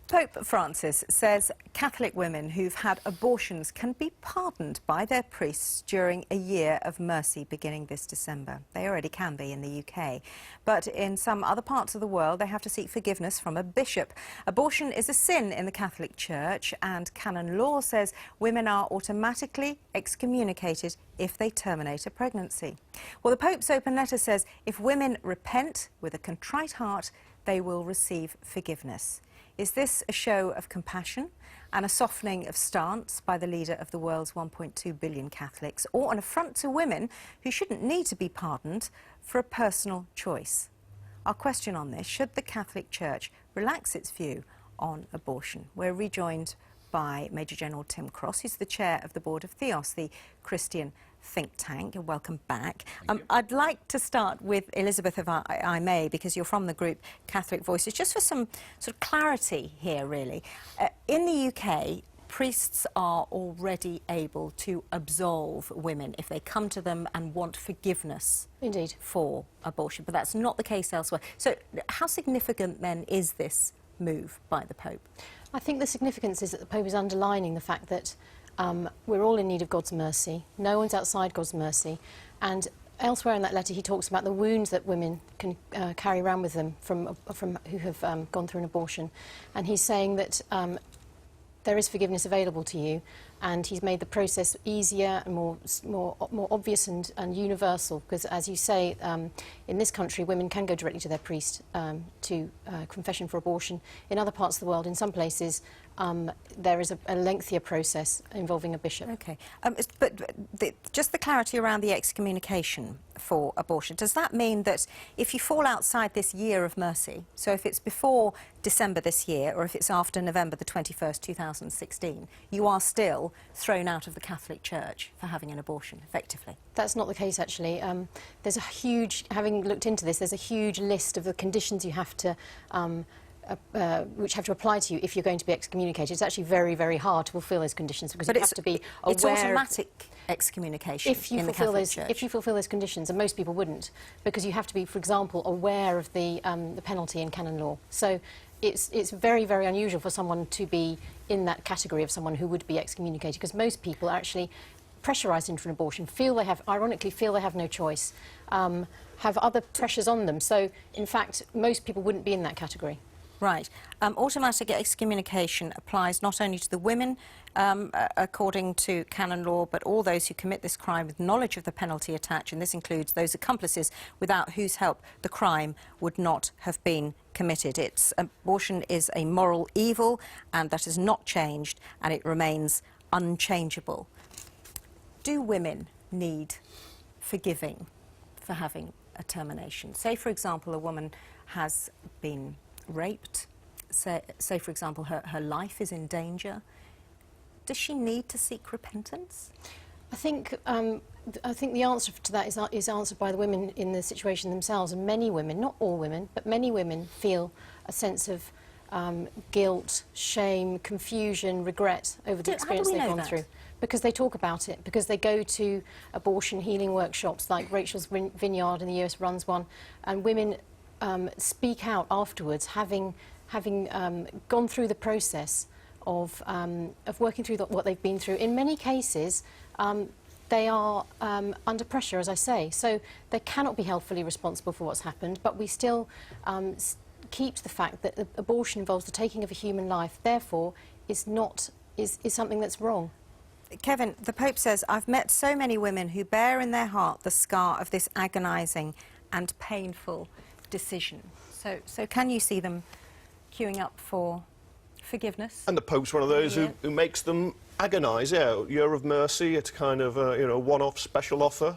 Pope Francis says Catholic women who've had abortions can be pardoned by their priests during a year of mercy beginning this December. They already can be in the UK. But in some other parts of the world, they have to seek forgiveness from a bishop. Abortion is a sin in the Catholic Church, and canon law says women are automatically excommunicated if they terminate a pregnancy. Well, the Pope's open letter says if women repent with a contrite heart, they will receive forgiveness. Is this a show of compassion and a softening of stance by the leader of the world's 1.2 billion Catholics, or an affront to women who shouldn't need to be pardoned for a personal choice? Our question on this: should the Catholic Church relax its view on abortion? We're rejoined by Major General Tim Cross, who's the chair of the board of Theos, the Christian think tank. And welcome back. I'd like to start with Elizabeth, if I may, because you're from the group Catholic Voices, just for some sort of clarity here, really. In the UK, priests are already able to absolve women if they come to them and want forgiveness. Indeed. For abortion, but that's not the case elsewhere. So how significant, then, is this move by the Pope? I think the significance is that the Pope is underlining the fact that we're all in need of God's mercy. No one's outside God's mercy. And elsewhere in that letter, he talks about the wounds that women can carry around with them from who have gone through an abortion. And he's saying that there is forgiveness available to you, and he's made the process easier and more obvious and universal, because, as you say, in this country, women can go directly to their priest to confession for abortion. In other parts of the world, in some places, there is a lengthier process involving a bishop. OK. But just the clarity around the excommunication for abortion, does that mean that if you fall outside this year of mercy, so if it's before December this year, or if it's after November the 21st, 2016, you are still thrown out of the Catholic Church for having an abortion, effectively? That's not the case, actually. There's a huge, having looked into this, there's a huge list of the conditions you have to which have to apply to you if you're going to be excommunicated. It's actually very, very hard to fulfil those conditions, because you have to be aware. It's automatic excommunication in the Catholic Church. If you fulfil those conditions, and most people wouldn't, because you have to be, for example, aware of the penalty in canon law. So it's very, very unusual for someone to be in that category of someone who would be excommunicated, because most people are actually pressurised into an abortion, ironically feel they have no choice, have other pressures on them. So, in fact, most people wouldn't be in that category. Right. Automatic excommunication applies not only to the women, according to canon law, but all those who commit this crime with knowledge of the penalty attached, and this includes those accomplices without whose help the crime would not have been committed. Abortion is a moral evil, and that has not changed, and it remains unchangeable. Do women need forgiving for having a termination? Say, for example, a woman has been raped, say for example, her life is in danger. Does she need to seek repentance? I think the answer to that is answered by the women in the situation themselves. And many women, not all women, but many women feel a sense of guilt, shame, confusion, regret over the experience they've gone through. Because they talk about it, because they go to abortion healing workshops like Rachel's Vineyard in the US runs one, and women speak out afterwards, having gone through the process of working through what they've been through. In many cases, they are under pressure, as I say, so they cannot be held fully responsible for what's happened, but we still keep to the fact that abortion involves the taking of a human life, therefore is something that's wrong. Kevin, the Pope says, I've met so many women who bear in their heart the scar of this agonising and painful decision. So can you see them queuing up for forgiveness? And the Pope's one of those who makes them agonise. Yeah, year of mercy, it's kind of one-off special offer.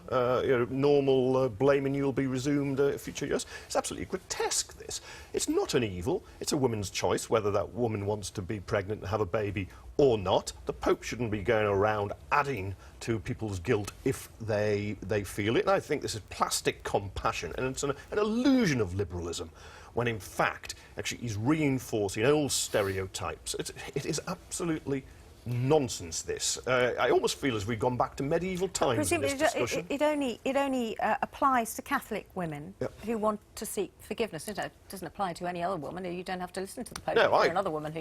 Normal blaming you'll be resumed future years. It's absolutely grotesque, this. It's not an evil, it's a woman's choice whether that woman wants to be pregnant and have a baby or not. The Pope shouldn't be going around adding to people's guilt if they feel it. And I think this is plastic compassion, and it's an illusion of liberalism, when in fact, actually, he's reinforcing old stereotypes. It is absolutely nonsense, this. I almost feel as we've gone back to medieval times in this discussion. It only applies to Catholic women Yep. who want to seek forgiveness. It doesn't apply to any other woman. You don't have to listen to the Pope No, if you're another woman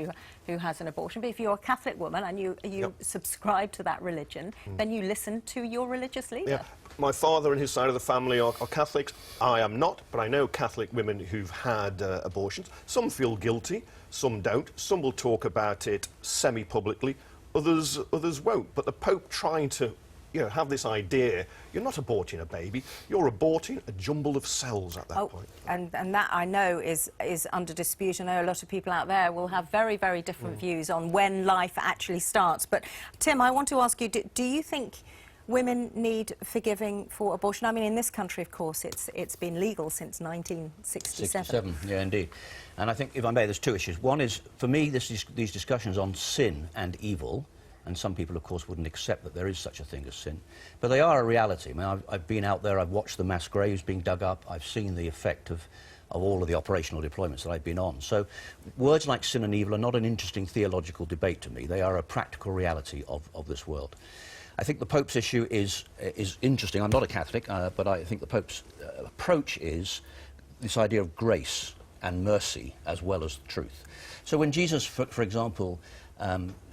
who has an abortion. But if you're a Catholic woman and you Yep. subscribe to that religion, then you listen to your religious leader. Yeah. My father and his side of the family are Catholics. I am not, but I know Catholic women who've had abortions. Some feel guilty, some don't. Some will talk about it semi-publicly, others won't. But the Pope trying to, have this idea, you're not aborting a baby, you're aborting a jumble of cells at that point. And that, I know, is under dispute. I know a lot of people out there will have very, very different views on when life actually starts. But, Tim, I want to ask you, do you think women need forgiving for abortion? I mean, in this country, of course, it's been legal since 1967. Yeah, indeed. And I think, if I may, there's two issues. One is, for me, these discussions on sin and evil, and some people, of course, wouldn't accept that there is such a thing as sin, but they are a reality. I mean, I've been out there, I've watched the mass graves being dug up, I've seen the effect of all of the operational deployments that I've been on. So words like sin and evil are not an interesting theological debate to me. They are a practical reality of this world. I think the Pope's issue is interesting. I'm not a Catholic, but I think the Pope's approach is this idea of grace and mercy as well as truth. So when Jesus, for example,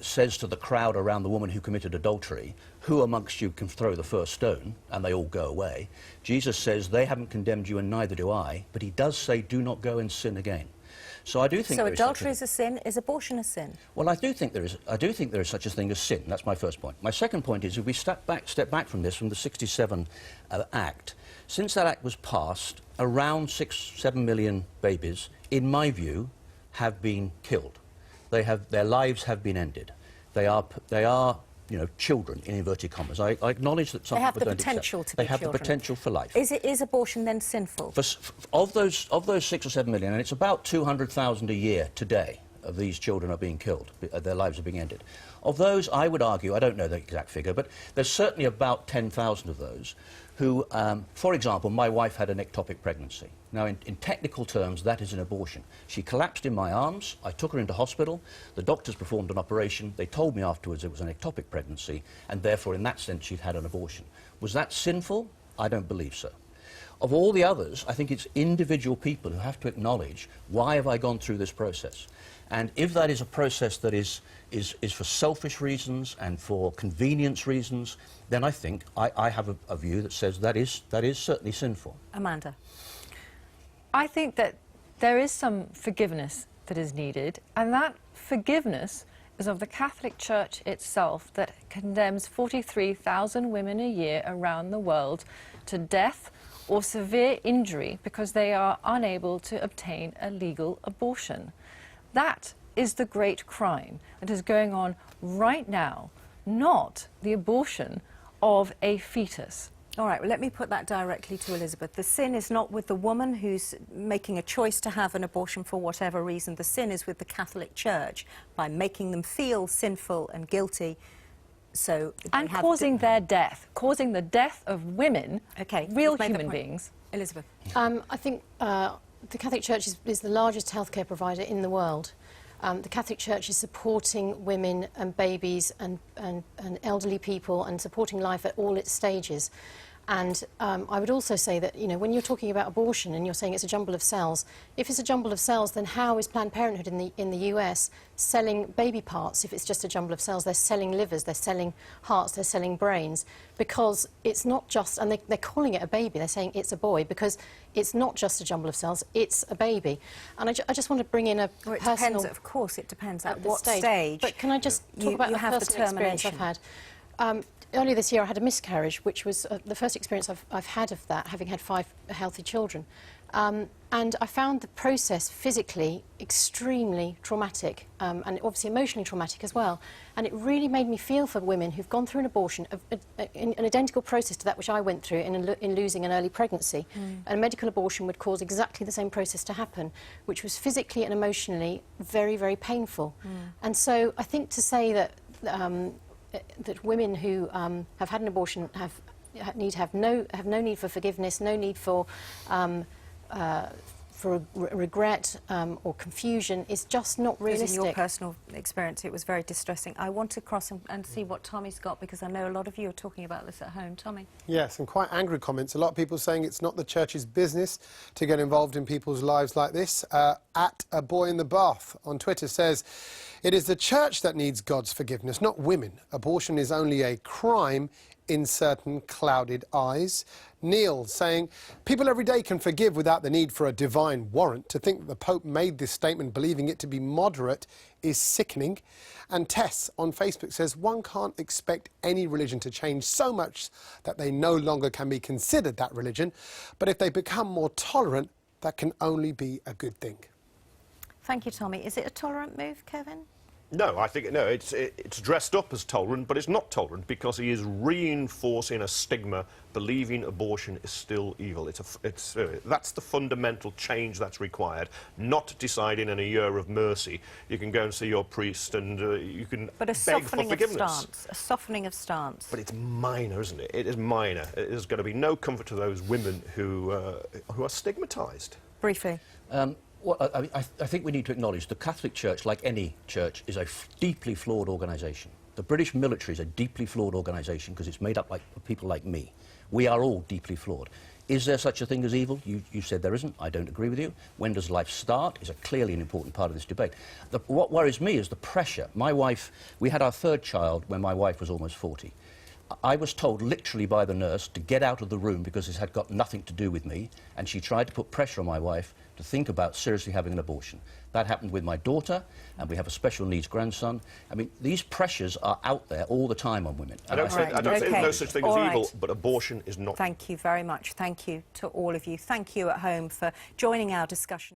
says to the crowd around the woman who committed adultery, who amongst you can throw the first stone, and they all go away, Jesus says, they haven't condemned you and neither do I, but he does say, do not go and sin again. So I do think. So adultery is a sin. Is abortion a sin? Well, I do think there is such a thing as sin. That's my first point. My second point is, if we step back from this, from the '67 Act, since that Act was passed, around 6-7 million babies, in my view, have been killed. Their lives have been ended. They are children, in inverted commas. I acknowledge that some people don't accept. They have the potential to be children. They have the children. potential for life. Is abortion then sinful? Of those 6 or 7 million, and it's about 200,000 a year today, of these children are being killed, their lives are being ended. Of those, I would argue, I don't know the exact figure, but there's certainly about 10,000 of those who, for example, my wife had an ectopic pregnancy. Now, in technical terms, that is an abortion. She collapsed in my arms, I took her into hospital, the doctors performed an operation, they told me afterwards it was an ectopic pregnancy, and therefore, in that sense, she'd had an abortion. Was that sinful? I don't believe so. Of all the others, I think it's individual people who have to acknowledge, why have I gone through this process? And if that is a process that is for selfish reasons and for convenience reasons, then I think I have a view that says that is certainly sinful. Amanda? I think that there is some forgiveness that is needed, and that forgiveness is of the Catholic Church itself, that condemns 43,000 women a year around the world to death or severe injury because they are unable to obtain a legal abortion. That is the great crime that is going on right now, not the abortion of a fetus. All right, well, let me put that directly to Elizabeth. The sin is not with the woman who's making a choice to have an abortion for whatever reason. The sin is with the Catholic Church by making them feel sinful and guilty. So and causing their death, causing the death of women, real human beings. Elizabeth? I think the Catholic Church is the largest healthcare provider in the world. The Catholic Church is supporting women and babies and elderly people and supporting life at all its stages. And I would also say that, when you're talking about abortion and you're saying it's a jumble of cells, if it's a jumble of cells, then how is Planned Parenthood in the US selling baby parts if it's just a jumble of cells? They're selling livers, they're selling hearts, they're selling brains, because it's not just, and they're calling it a baby, they're saying it's a boy, because it's not just a jumble of cells, it's a baby. And I just want to bring in a personal... Depends, of course, it depends at what stage. But can I just talk about the personal experience I've had? Earlier this year I had a miscarriage, which was the first experience I've had of that, having had 5 healthy children. And I found the process physically extremely traumatic, and obviously emotionally traumatic as well. And it really made me feel for women who've gone through an abortion, an identical process to that which I went through in losing an early pregnancy. A medical abortion would cause exactly the same process to happen, which was physically and emotionally very, very painful. And so I think to say that that women who have had an abortion have no need for forgiveness, no need for for regret or confusion is just not Because realistic. in your personal experience, it was very distressing. I want to cross and see what Tommy's got, because I know a lot of you are talking about this at home. Tommy? Yes, and quite angry comments. A lot of people saying it's not the church's business to get involved in people's lives like this. At a boy in the bath on Twitter says, it is the church that needs God's forgiveness, not women. Abortion is only a crime in certain clouded eyes. Neil saying, people every day can forgive without the need for a divine warrant. To think that the Pope made this statement believing it to be moderate is sickening. And Tess on Facebook says, one can't expect any religion to change so much that they no longer can be considered that religion. But if they become more tolerant, that can only be a good thing. Thank you, Tommy. Is it a tolerant move, Kevin? No, I think no. It's dressed up as tolerant, but it's not tolerant because he is reinforcing a stigma, believing abortion is still evil. That's the fundamental change that's required. Not deciding in a year of mercy you can go and see your priest and you can But a beg for softening of forgiveness. stance. A softening of stance. But it's minor, isn't it? It is minor. There's going to be no comfort to those women who are stigmatised. Briefly. Well, I think we need to acknowledge the Catholic Church, like any church, is a deeply flawed organisation. The British military is a deeply flawed organisation because it's made up of people like me. We are all deeply flawed. Is there such a thing as evil? You said there isn't. I don't agree with you. When does life start is clearly an important part of this debate. What worries me is the pressure. My wife, we had our third child when my wife was almost 40. I was told literally by the nurse to get out of the room because it had got nothing to do with me, and she tried to put pressure on my wife to think about seriously having an abortion. That happened with my daughter, and we have a special needs grandson. I mean, these pressures are out there all the time on women. I don't think there's no such thing as evil, but abortion is not. Thank you very much. Thank you to all of you. Thank you at home for joining our discussion.